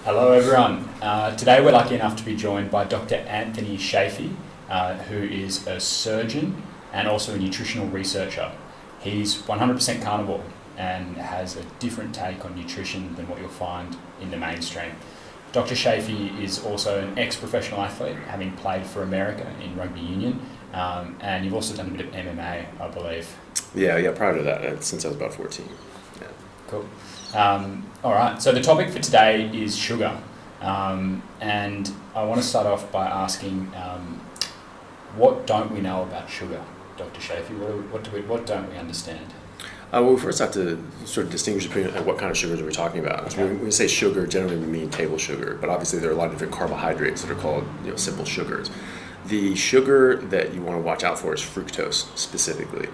Hello everyone. Today we're lucky enough to be joined by Dr. Anthony Chaffee, who is a surgeon and also a nutritional researcher. He's 100% carnivore and has a different take on nutrition than what you'll find in the mainstream. Dr. Chaffee is also an ex-professional athlete, having played for America in rugby union, and you've also done a bit of MMA, I believe. Yeah, prior to that, since I was about 14. Yeah. Cool. All right, so the topic for today is sugar, and I want to start off by asking, what don't we know about sugar, Dr. Chaffee? What don't we understand? Well, we first have to sort of distinguish between what kind of sugars are we talking about. Okay. When we say sugar, generally we mean table sugar, but obviously there are a lot of different carbohydrates that are called simple sugars. The sugar that you want to watch out for is fructose specifically.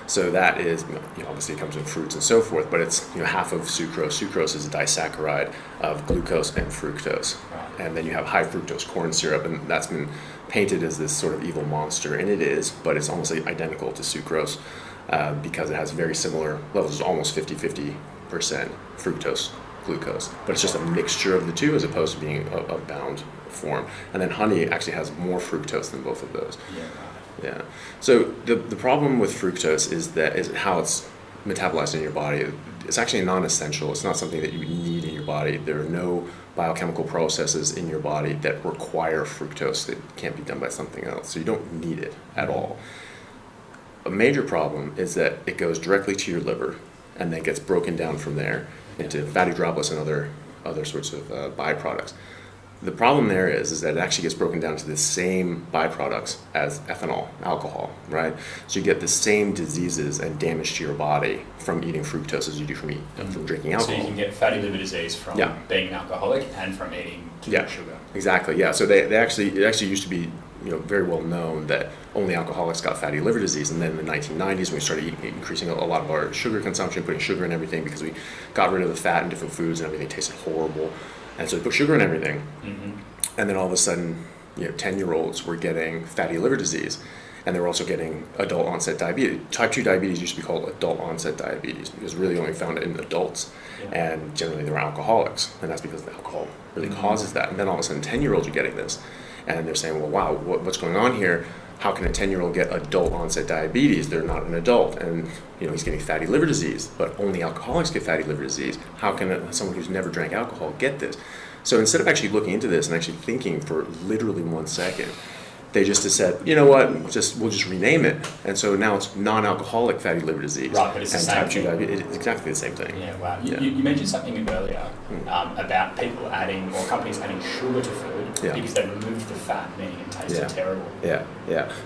So that is, obviously it comes in fruits and so forth, but it's half of sucrose. Sucrose is a disaccharide of glucose and fructose. Right. And then you have high fructose corn syrup, and that's been painted as this sort of evil monster, and it is, but it's almost identical to sucrose because it has very similar levels. It's almost 50-50% fructose, glucose, but it's just a mixture of the two as opposed to being a bound form. And then honey actually has more fructose than both of those. Yeah. So the problem with fructose is how it's metabolized in your body. It's actually non-essential. It's not something that you need in your body. There are no biochemical processes in your body that require fructose that can't be done by something else. So you don't need it at all. A major problem is that it goes directly to your liver and then gets broken down from there into fatty droplets and other sorts of byproducts. The problem there is that it actually gets broken down to the same byproducts as ethanol, alcohol, right? So you get the same diseases and damage to your body from eating fructose as you do from drinking alcohol. So you can get fatty liver disease from being an alcoholic and from eating too much sugar. Exactly. Yeah. So it actually used to be very well known that only alcoholics got fatty liver disease, and then in the 1990s when we started increasing a lot of our sugar consumption, putting sugar in everything because we got rid of the fat in different foods and everything tasted horrible. And so they put sugar in everything, and then all of a sudden, 10-year-olds were getting fatty liver disease, and they were also getting adult onset diabetes. Type 2 diabetes used to be called adult onset diabetes because really only found it in adults, and generally they were alcoholics, and that's because the alcohol really causes that. And then all of a sudden, 10-year-olds are getting this, and they're saying, well, wow, what's going on here? How can a 10-year-old get adult onset diabetes? They're not an adult, and he's getting fatty liver disease, but only alcoholics get fatty liver disease. How can someone who's never drank alcohol get this? So instead of actually looking into this and actually thinking for literally 1 second, they just said, you know what, we'll just rename it. And so now it's non-alcoholic fatty liver disease. Right, but it's the same type 2 thing. diabetes. It's exactly the same thing. Yeah, wow. You mentioned something earlier about people adding, or companies adding sugar to food because they removed the fat, meaning it tasted terrible. Yeah.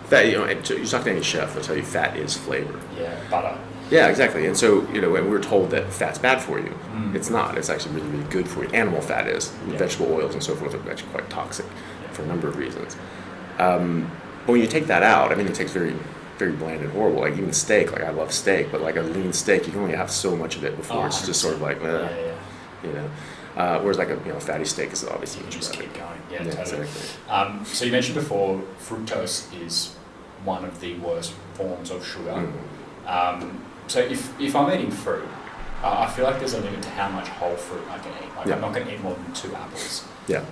Fat, you talk to any chef, they'll tell you fat is flavor. Yeah, butter. Yeah, exactly. And so, when we're told that fat's bad for you, it's not. It's actually really, really good for you. Animal fat is. Vegetable oils and so forth are actually quite toxic for a number of reasons. But when you take that out, it tastes very, very bland and horrible. Like even steak, I love steak, but like a lean steak, you can only have so much of it before it's just sort of like, whereas like a fatty steak is obviously you just keep going. Yeah, totally. Exactly. So you mentioned before, fructose is one of the worst forms of sugar. So if I'm eating fruit, I feel like there's a limit to how much whole fruit I can eat. I'm not going to eat more than 2 apples. Yeah.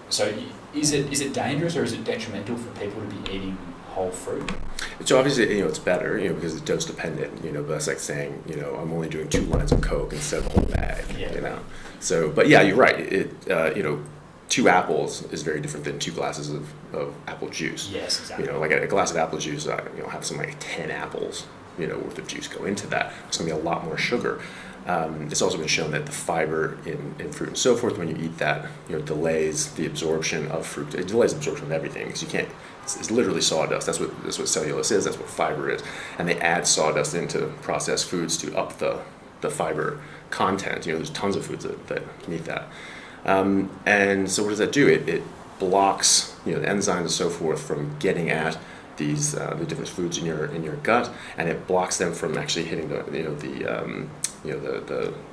So is it dangerous or is it detrimental for people to be eating whole fruit? So obviously, it's better, because it's dose dependent, but that's like saying, I'm only doing 2 lines of Coke instead of a whole bag, So, but yeah, you're right. 2 apples is very different than 2 glasses of apple juice. Yes, exactly. Like a glass of apple juice, have something like 10 apples, worth of juice go into that. It's going to be a lot more sugar. It's also been shown that the fiber in fruit and so forth, when you eat that, delays the absorption of fruit. It delays absorption of everything because you can't. It's literally sawdust. That's what cellulose is. That's what fiber is. And they add sawdust into processed foods to up the fiber content. There's tons of foods that meet that. And so what does that do? It blocks the enzymes and so forth from getting at these the different foods in your gut, and it blocks them from actually hitting the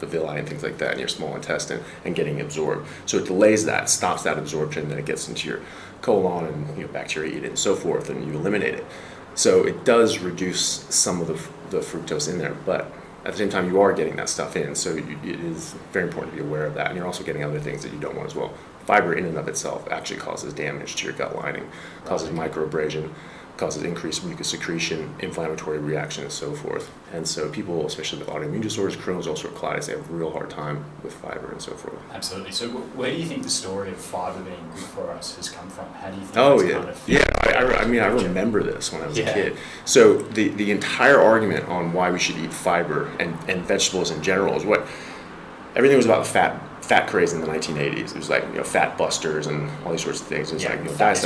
villi and things like that in your small intestine and getting absorbed. So it delays that, stops that absorption, then it gets into your colon and bacteria eat it and so forth, and you eliminate it. So it does reduce some of the fructose in there, but at the same time, you are getting that stuff in, so it is very important to be aware of that. And you're also getting other things that you don't want as well. Fiber in and of itself actually causes damage to your gut lining, causes microabrasion, causes increased mucus secretion, inflammatory reaction, and so forth. And so people, especially with autoimmune disorders, Crohn's, ulcerative colitis, they have a real hard time with fiber and so forth. Absolutely. So where do you think the story of fiber being good for us has come from? How do you think I mean, I remember this when I was a kid. So the entire argument on why we should eat fiber and vegetables in general is what everything was about the fat craze in the 1980s. It was like, fat busters and all these sorts of things. It was like, diets,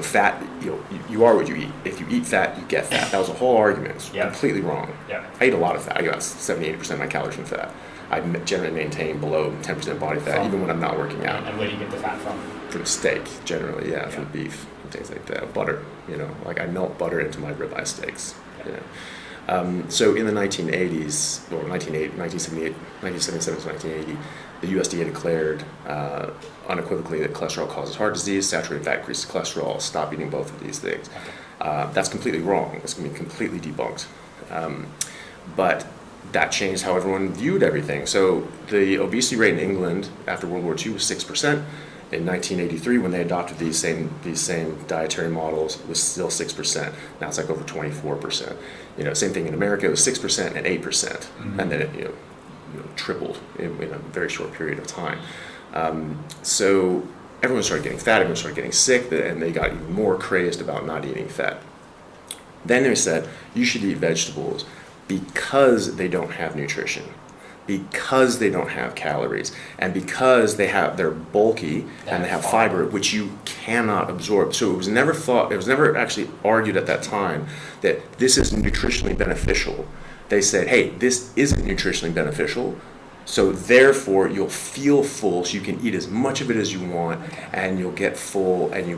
fat, you are what you eat. If you eat fat, you get fat. That was the whole argument. It's completely wrong. I eat a lot of fat. I got 70-80% of my calories from fat. I generally maintain below 10% body fat, even when I'm not working out. And where do you get the fat from? From steak, generally, from beef, and things like that. Butter, like I melt butter into my ribeye steaks, So in the 1980s, or 1977 to 1980, the USDA declared unequivocally that cholesterol causes heart disease, saturated fat increases cholesterol, stop eating both of these things. That's completely wrong. It's going to be completely debunked. But that changed how everyone viewed everything. So the obesity rate in England after World War II was 6%. In 1983, when they adopted these same dietary models, it was still 6%. Now it's like over 24%. Same thing in America. It was 6% and 8%, and then it tripled in a very short period of time. So everyone started getting fat. Everyone started getting sick, and they got even more crazed about not eating fat. Then they said you should eat vegetables because they don't have nutrition, because they don't have calories, and because they're bulky and they have fiber, which you cannot absorb. So it was never actually argued at that time that this is nutritionally beneficial. They said, hey, this isn't nutritionally beneficial, so therefore you'll feel full, so you can eat as much of it as you want, and you'll get full, and you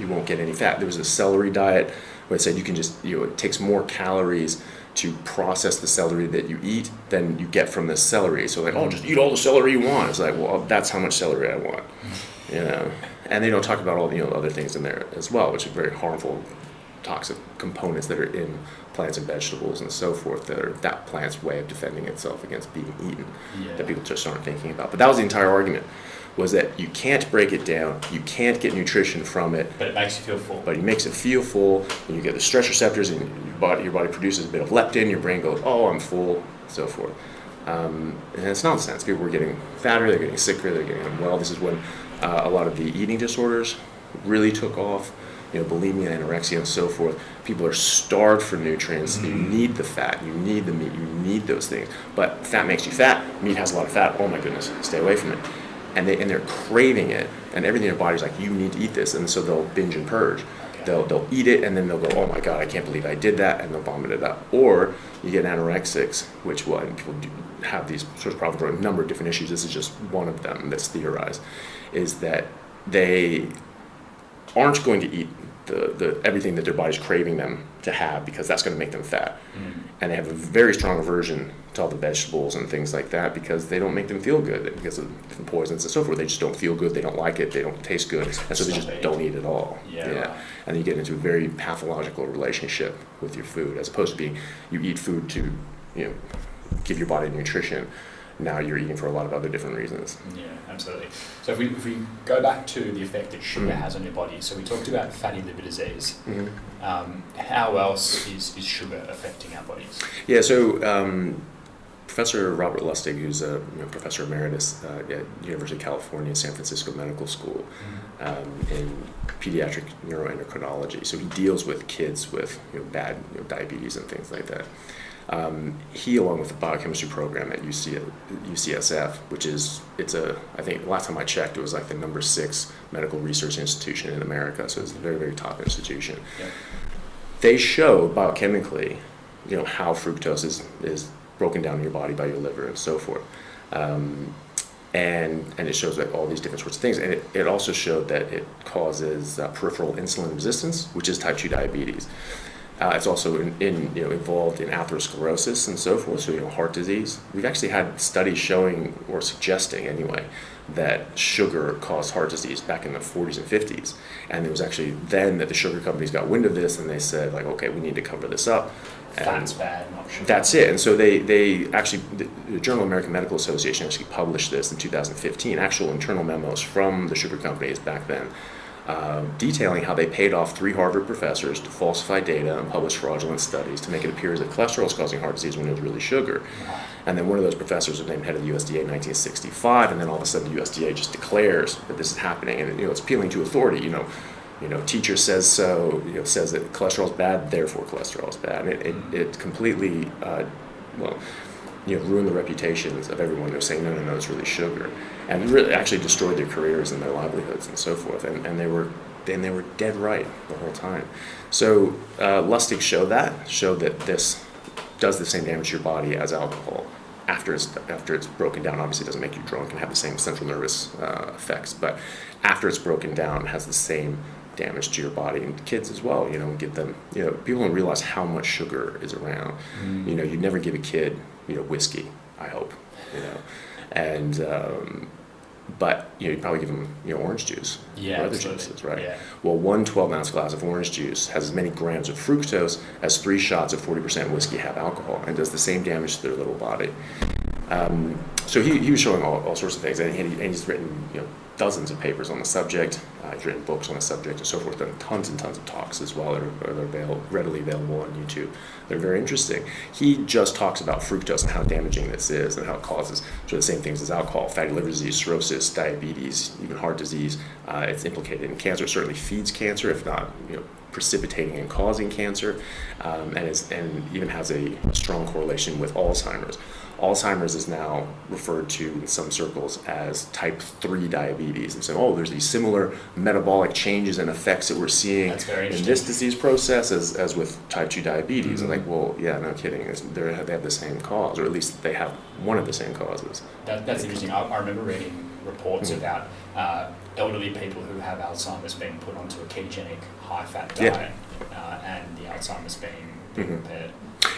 won't get any fat. There was a celery diet where it said you can just, it takes more calories to process the celery that you eat than you get from the celery. So like, just eat all the celery you want. It's like, well, that's how much celery I want, And they don't talk about all the other things in there as well, which are very harmful, toxic components that are in plants and vegetables and so forth that are that plant's way of defending itself against being eaten that people just aren't thinking about. But that was the entire argument, was that you can't break it down, you can't get nutrition from it. But it makes you feel full. But it makes it feel full, and you get the stress receptors, and your body produces a bit of leptin, your brain goes, oh, I'm full, and so forth. And it's nonsense. People were getting fatter, they're getting sicker, they're getting unwell. This is when a lot of the eating disorders really took off. Bulimia, anorexia, and so forth. People are starved for nutrients. You need the fat, you need the meat, you need those things. But fat makes you fat. Meat has a lot of fat. Oh my goodness, stay away from it. And they're craving it, and everything in their body's like, you need to eat this, and so they'll binge and purge. They'll eat it, and then they'll go, oh my God, I can't believe I did that, and they'll vomit it up. Or you get anorexics, which people do have these sort of problems for a number of different issues. This is just one of them that's theorized, is that they aren't going to eat the everything that their body's craving them to have, because that's going to make them fat. And they have a very strong aversion to all the vegetables and things like that because they don't make them feel good, because of different poisons and so forth. They just don't feel good, they don't like it, they don't taste good, and so they just don't eat at all. Right. And you get into a very pathological relationship with your food, as opposed to being, you eat food to give your body nutrition. Now you're eating for a lot of other different reasons. Yeah, absolutely. So if we go back to the effect that sugar has on your body, so we talked about fatty liver disease. How else is sugar affecting our bodies? Yeah, so Professor Robert Lustig, who's a professor emeritus at University of California, San Francisco Medical School, in pediatric neuroendocrinology. So he deals with kids with bad diabetes and things like that. He, along with the biochemistry program at UCSF, which I think last time I checked, it was like the number 6 medical research institution in America, so it's a very, very top institution. They show biochemically, how fructose is broken down in your body by your liver and so forth. And it shows like all these different sorts of things. And it also showed that it causes peripheral insulin resistance, which is type 2 diabetes. It's also involved in atherosclerosis and so forth, so heart disease. We've actually had studies showing, or suggesting anyway, that sugar caused heart disease back in the 40s and 50s. And it was actually then that the sugar companies got wind of this, and they said, like, okay, we need to cover this up. Fat's bad, not sugar. That's it. And so they actually, the Journal of American Medical Association actually published this in 2015, actual internal memos from the sugar companies back then, detailing how they paid off 3 Harvard professors to falsify data and publish fraudulent studies to make it appear as if cholesterol is causing heart disease when it was really sugar. Wow. And then one of those professors was named head of the USDA in 1965, and then all of a sudden the USDA just declares that this is happening, and it's appealing to authority. Teacher says so, says that cholesterol is bad, therefore cholesterol is bad. And it completely, ruined the reputations of everyone. They're saying, no, it's really sugar. And really actually destroyed their careers and their livelihoods and so forth. And they were dead right the whole time. So Lustig showed that this does the same damage to your body as alcohol. After it's broken down, obviously it doesn't make you drunk and have the same central nervous effects, but after it's broken down, it has the same damage to your body and kids as well. Give them, people don't realize how much sugar is around. You'd never give a kid, whiskey, I hope, and but you'd probably give them orange juice or other juices, right? Yeah. Well, one 12-ounce glass of orange juice has as many grams of fructose as 3 shots of 40% whiskey have alcohol, and does the same damage to their little body. So he was showing all sorts of things, and he's written dozens of papers on the subject. He's written books on the subject and so forth, and tons of talks as well that are readily available on YouTube. They're very interesting. He just talks about fructose and how damaging this is and how it causes the same things as alcohol: fatty liver disease, cirrhosis, diabetes, even heart disease. It's implicated in cancer. It certainly feeds cancer, if not precipitating and causing cancer, and even has a strong correlation with Alzheimer's. Alzheimer's is now referred to in some circles as type 3 diabetes. And so, there's these similar metabolic changes and effects that we're seeing in this disease process as with type 2 diabetes. Mm-hmm. And well, yeah, no kidding. They have the same cause, or at least they have one of the same causes. That's interesting. I remember reading reports about elderly people who have Alzheimer's being put onto a ketogenic high-fat diet, and the Alzheimer's being repaired.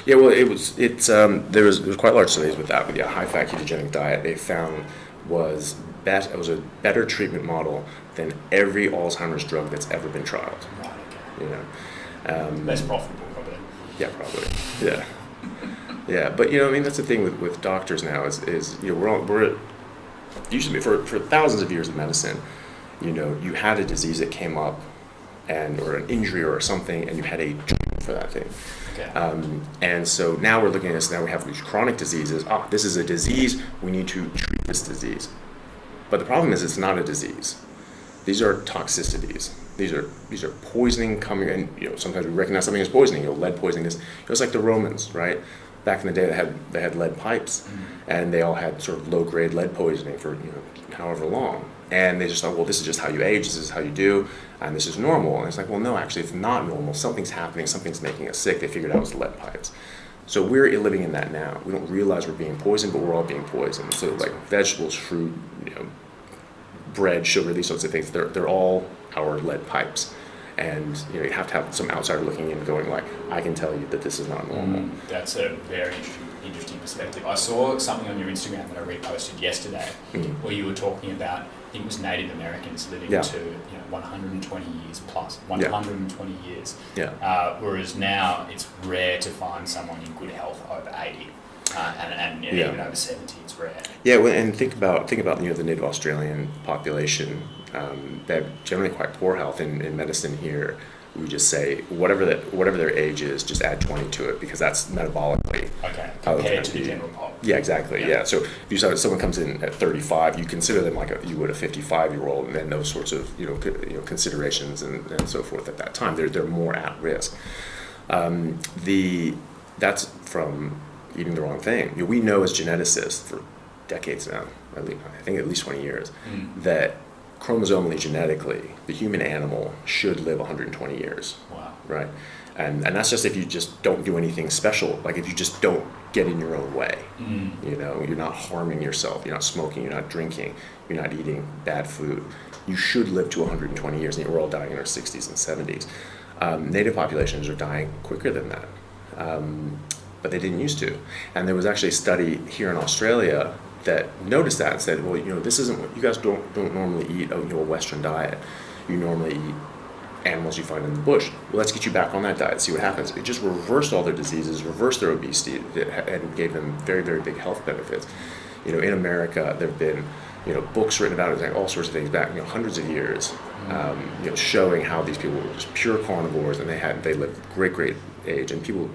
Yeah, well, there was quite large studies with that. With a high-fat ketogenic diet, they found it was a better treatment model than every Alzheimer's drug that's ever been trialed. Right. Okay. Less profitable, probably. Yeah, probably. Yeah. Yeah, but that's the thing with doctors now is we're usually for thousands of years of medicine, you had a disease that came up, or an injury or something, and you had a treatment for that thing. Okay. And so now we're looking at this. Now we have these chronic diseases. This is a disease. We need to treat this disease. But the problem is, it's not a disease. These are toxicities. These are poisoning coming. And sometimes we recognize something as poisoning. Lead poisoning is. It was like the Romans, right? Back in the day, they had lead pipes, and they all had sort of low-grade lead poisoning for however long. And they just thought, well, this is just how you age, this is how you do, and this is normal. And it's like, well, no, actually, it's not normal. Something's happening, something's making us sick. They figured out it was lead pipes. So we're living in that now. We don't realize we're being poisoned, but we're all being poisoned. So like vegetables, fruit, bread, sugar, these sorts of things, they're all our lead pipes. And you have to have some outsider looking in and going like, I can tell you that this is not normal. That's a very interesting perspective. I saw something on your Instagram that I reposted yesterday where you were talking about, I think it was Native Americans living to 120 years plus, 120 years. Yeah. Whereas now it's rare to find someone in good health over 80. And even over 70, it's rare. Yeah, and think about the Native Australian population. They have generally quite poor health in medicine here. We just say whatever their age is, just add 20 to it because that's metabolically compared to the general pop. Yeah, exactly. Yeah. So if you saw someone comes in at 35, you consider them like you would a 55-year-old, and then those sorts of considerations and so forth at that time. They're more at risk. That's from eating the wrong thing. We know as geneticists for decades now, I think at least 20 years, that chromosomally, genetically, the human animal should live 120 years. Wow. Right? And that's just if you just don't do anything special, like if you just don't get in your own way. You're not harming yourself, you're not smoking, you're not drinking, you're not eating bad food. You should live to 120 years, and we're all dying in our 60s and 70s. Native populations are dying quicker than that. But they didn't used to. And there was actually a study here in Australia that noticed that and said, well, this isn't what you guys don't normally eat a Western diet. You normally eat animals you find in the bush. Well, let's get you back on that diet, see what happens. It just reversed all their diseases, reversed their obesity, and gave them very, very big health benefits. In America, there have been, books written about it, like all sorts of things back, hundreds of years, showing how these people were just pure carnivores, and they lived great age, and people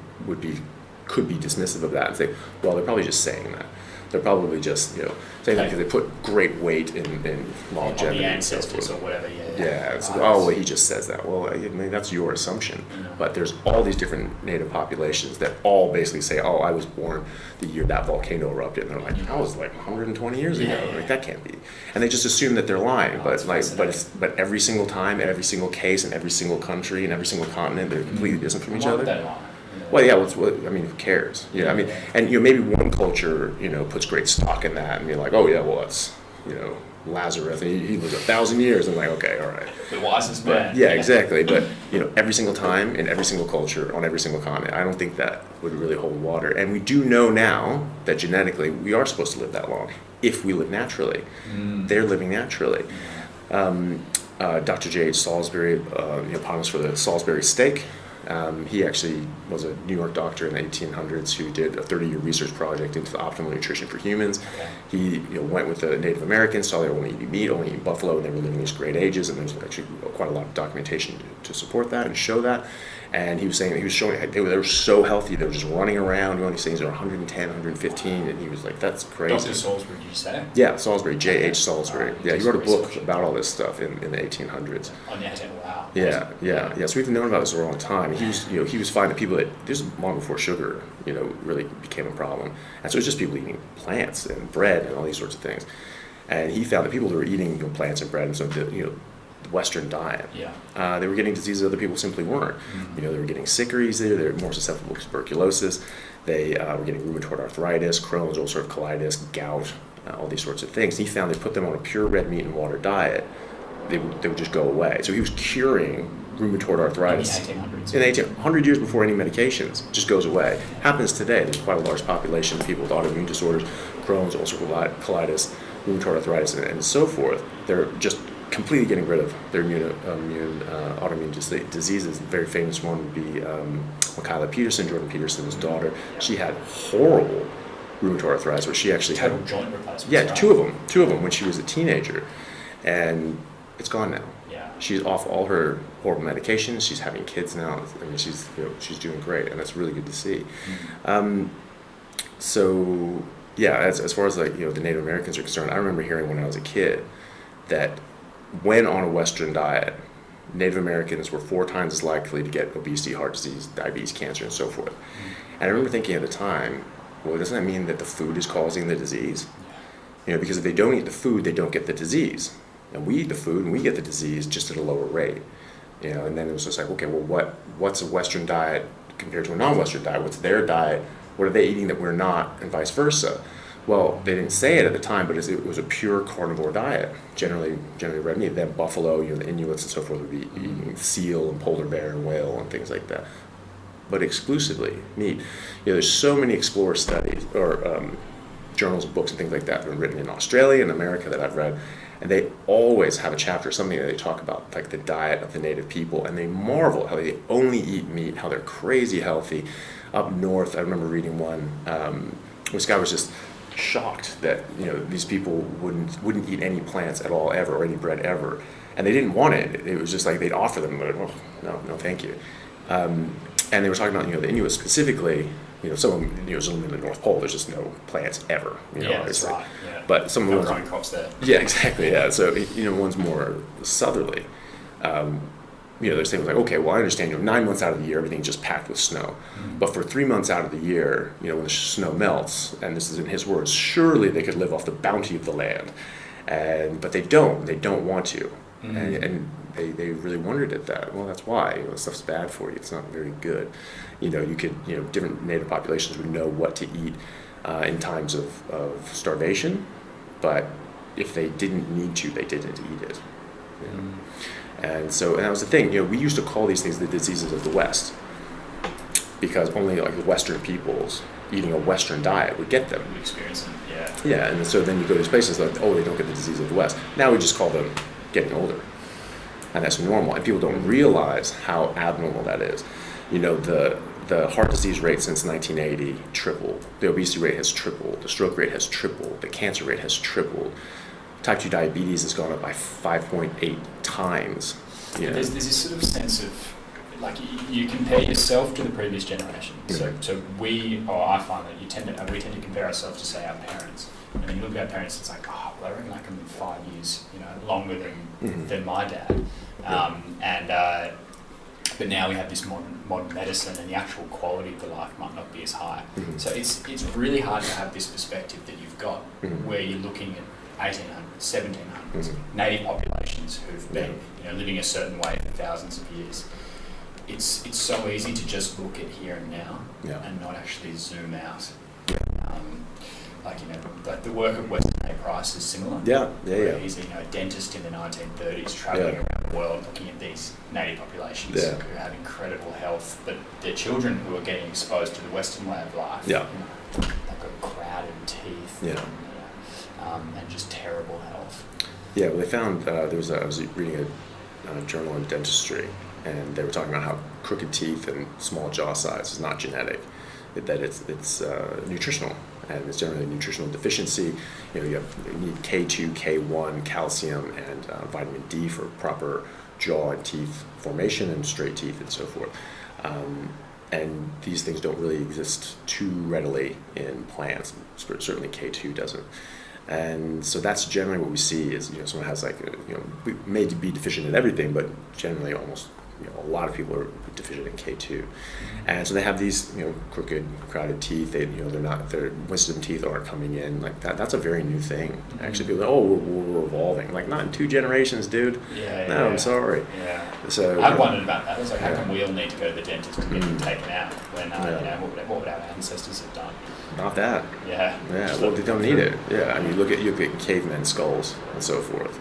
could be dismissive of that and say, well, they're probably just saying that. They're probably just, saying that because they put great weight in longevity and so forth. Or whatever, well, he just says that. Well, I mean, that's your assumption. But there's all these different native populations that all basically say, oh, I was born the year that volcano erupted. And they're like, that was like 120 years ago. Like, that can't be. And they just assume that they're lying. But every single time, every single case, in every single country, in every single continent, they're completely different from each other. Well, who cares? And maybe one culture, puts great stock in that, and you're like, oh yeah, well that's, Lazarus, and he lived 1,000 years, and like, okay, all right. The wisest man. Yeah, exactly. But every single time in every single culture on every single continent, I don't think that would really hold water. And we do know now that genetically we are supposed to live that long if we live naturally. They're living naturally. Dr. J.H. Salisbury, eponymous for the Salisbury steak. He actually was a New York doctor in the 1800s who did a 30-year research project into the optimal nutrition for humans. He went with the Native Americans, saw they were only eating meat, only eating buffalo, and they were living these great ages, and there's actually quite a lot of documentation to support that and show that. And he was showing they were so healthy, they were just running around doing these things. They were 110, 115, and he was like, that's crazy. Dr. Salisbury, did you say? Yeah, Salisbury, J.H. Salisbury. Yeah, he wrote a book about all this stuff in the 1800s. On the 1800s, wow. Yeah. So we've known about this for a long time. He was finding people this was long before sugar, really became a problem. And so it was just people eating plants and bread and all these sorts of things. And he found that people that were eating plants and bread and so the Western diet, they were getting diseases other people simply weren't. They were getting sicker easier. They were more susceptible to tuberculosis. They were getting rheumatoid arthritis, Crohn's, ulcerative colitis, gout, all these sorts of things. He found they put them on a pure red meat and water diet, they would just go away. So he was curing rheumatoid arthritis in the 1800s. In the 100 years before any medications. It just goes away. Happens today. There's quite a large population of people with autoimmune disorders, Crohn's, ulcerative colitis, rheumatoid arthritis, and so forth. They're just completely getting rid of their autoimmune diseases. The very famous one would be Michaela Peterson, Jordan Peterson's daughter. She had horrible rheumatoid arthritis, where she actually total joint replacements. Yeah, right? two of them when she was a teenager, and it's gone now. Yeah. She's off all her horrible medications. She's having kids now. I mean, she's doing great, and that's really good to see. So yeah, as far as the Native Americans are concerned, I remember hearing when I was a kid that when on a Western diet, Native Americans were 4 times as likely to get obesity, heart disease, diabetes, cancer, and so forth. And I remember thinking at the time, well, doesn't that mean that the food is causing the disease? Because if they don't eat the food, they don't get the disease. And we eat the food and we get the disease just at a lower rate. And then it was just like, okay, well, what's a Western diet compared to a non-Western diet? What's their diet? What are they eating that we're not, and vice versa? Well, they didn't say it at the time, but it was a pure carnivore diet, generally red meat. Then buffalo, the Inuits and so forth would be eating seal and polar bear and whale and things like that, but exclusively meat. There's so many explorer studies or journals and books and things like that have been written in Australia and America that I've read, and they always have a chapter, something that they talk about, like the diet of the native people, and they marvel how they only eat meat, how they're crazy healthy. Up north, I remember reading one. This guy was just shocked that these people wouldn't eat any plants at all ever, or any bread ever, and they didn't want it. It was just like they'd offer them, but no, thank you. And they were talking about the Inuit specifically. Some of them, in the North Pole, there's just no plants ever. That's right. Yeah. But some of them growing crops there. Yeah, exactly. Yeah. So one's more southerly. There's things like, okay, well, I understand, 9 months out of the year, everything's just packed with snow. But for 3 months out of the year, when the snow melts, and this is in his words, surely they could live off the bounty of the land. But they don't want to. And they really wondered at that. Well, that's why, stuff's bad for you. It's not very good. You could, different native populations would know what to eat in times of starvation, but if they didn't need to, they didn't eat it. And that was the thing. We used to call these things the diseases of the West, because only the Western peoples eating a Western diet would get them. We experience them, yeah. Yeah, and so then you go to these places like, oh, they don't get the disease of the West. Now we just call them getting older. and that's normal. And people don't realize how abnormal that is. You know, the heart disease rate since 1980 tripled. The obesity rate has tripled. The stroke rate has tripled. The cancer rate has tripled. Type 2 diabetes has gone up by 5.8 times. You know? There's this sort of sense of, like, you compare yourself to the previous generation. Mm-hmm. So I find that we tend to compare ourselves to, say, our parents. And when you look at our parents, it's like, oh, well, I reckon I can live 5 years, longer than my dad. But now we have this modern medicine, and the actual quality of the life might not be as high. Mm-hmm. So it's really hard to have this perspective that you've got, Mm-hmm. where you're looking at 1800s, 1700s, Mm-hmm. native populations who've been living a certain way for thousands of years. It's so easy to just look at here and now and not actually zoom out. Like the work of Weston A. Price is similar. He's a dentist in the 1930s, traveling around the world looking at these native populations who have incredible health, but their children who are getting exposed to the Western way of life. They've got crowded teeth. And just terrible health. Yeah, well, they found I was reading a journal in dentistry, and they were talking about how crooked teeth and small jaw size is not genetic, that it's nutritional, and it's generally a nutritional deficiency. You need K2, K1, calcium, and vitamin D for proper jaw and teeth formation and straight teeth and so forth. And these things don't really exist too readily in plants. Certainly K2 doesn't. And so that's generally what we see is, someone has we may be deficient in everything, but generally almost, a lot of people are deficient in K2. And so they have these, crooked, crowded teeth. Their wisdom teeth aren't coming in like that. That's a very new thing. Actually, people go, we're evolving. Like, not in 2 generations, dude. I'm sorry. Yeah. So I've wondered about that. I was like, how come we all need to go to the dentist to get them taken out when, what would our ancestors have done? Not that. Yeah. Well, they don't need it. Yeah. I mean, you look at cavemen skulls and so forth.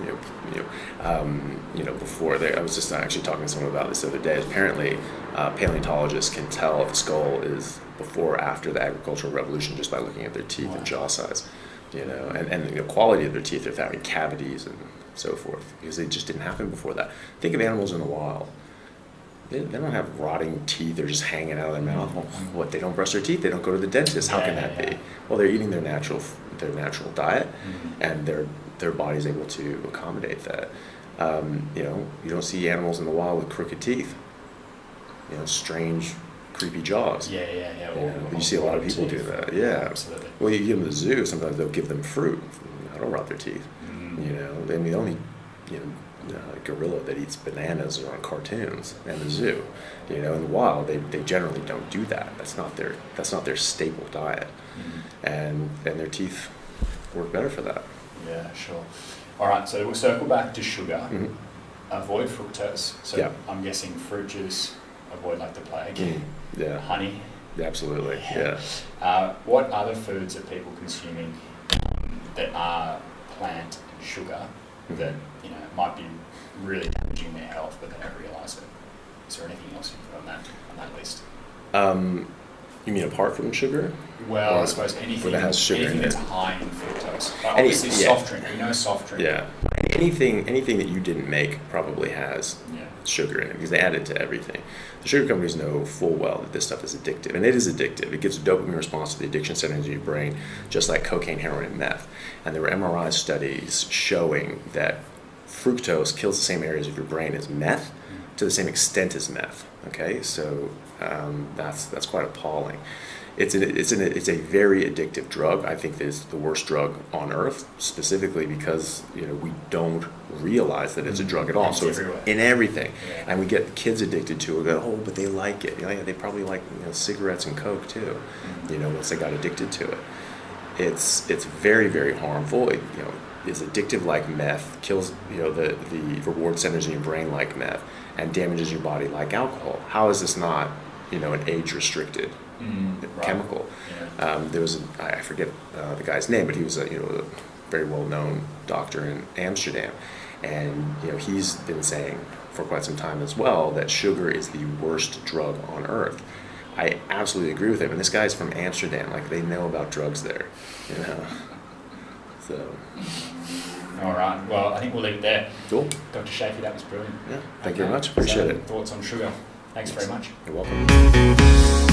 Before I was just actually talking to someone about this the other day. Apparently, paleontologists can tell if a skull is before or after the agricultural revolution just by looking at their teeth and jaw size. And the quality of their teeth, if they're having cavities and so forth, because they just didn't happen before that. Think of animals in the wild. They don't have rotting teeth. They're just hanging out of their mouth. Well, what? They don't brush their teeth. They don't go to the dentist. How can that be? Well, they're eating their natural diet, and their body's able to accommodate that. You don't see animals in the wild with crooked teeth. Strange, creepy jaws. You see a lot of people do that. Yeah, absolutely. Well, you give them the zoo. Sometimes they'll give them fruit. That'll rot their teeth. The only gorilla that eats bananas are on cartoons and the zoo. In the wild, they generally don't do that. That's not their staple diet, and their teeth work better for that. Yeah, sure. All right, so we'll circle back to sugar. Avoid fructose. So I'm guessing fruit juice. Avoid like the plague. Honey. Absolutely. Yeah. What other foods are people consuming that are plant and sugar that might be really damaging their health, but they don't realise it? Is there anything else you put on that list? You mean apart from sugar? Well, I suppose anything that has sugar in that's it. high in fructose. Obviously, soft drink. We know soft drink. Yeah. Anything that you didn't make probably has sugar in it, because they add it to everything. The sugar companies know full well that this stuff is addictive, and it is addictive. It gives a dopamine response to the addiction centers in your brain, just like cocaine, heroin, and meth. And there were MRI studies showing that fructose kills the same areas of your brain as meth, to the same extent as meth. Okay, so that's quite appalling. It's a very addictive drug. I think it's the worst drug on earth, specifically because we don't realize that it's a drug at all. So it's in everything, and we get kids addicted to it. Go, but they like it. They probably like cigarettes and Coke too. Once they got addicted to it, it's very, very harmful. It is addictive like meth, kills the reward centers in your brain like meth, and damages your body like alcohol. How is this not an age-restricted chemical? There was I forget the guy's name, but he was a very well-known doctor in Amsterdam, and he's been saying for quite some time as well that sugar is the worst drug on earth. I absolutely agree with him, and this guy's from Amsterdam. Like, they know about drugs there. So, All right. Well, I think we'll leave it there. cool. Dr. Chaffee, that was brilliant. Yeah. Thank you very much. Appreciate So, it. Thoughts on sugar? Thanks very much. You're welcome.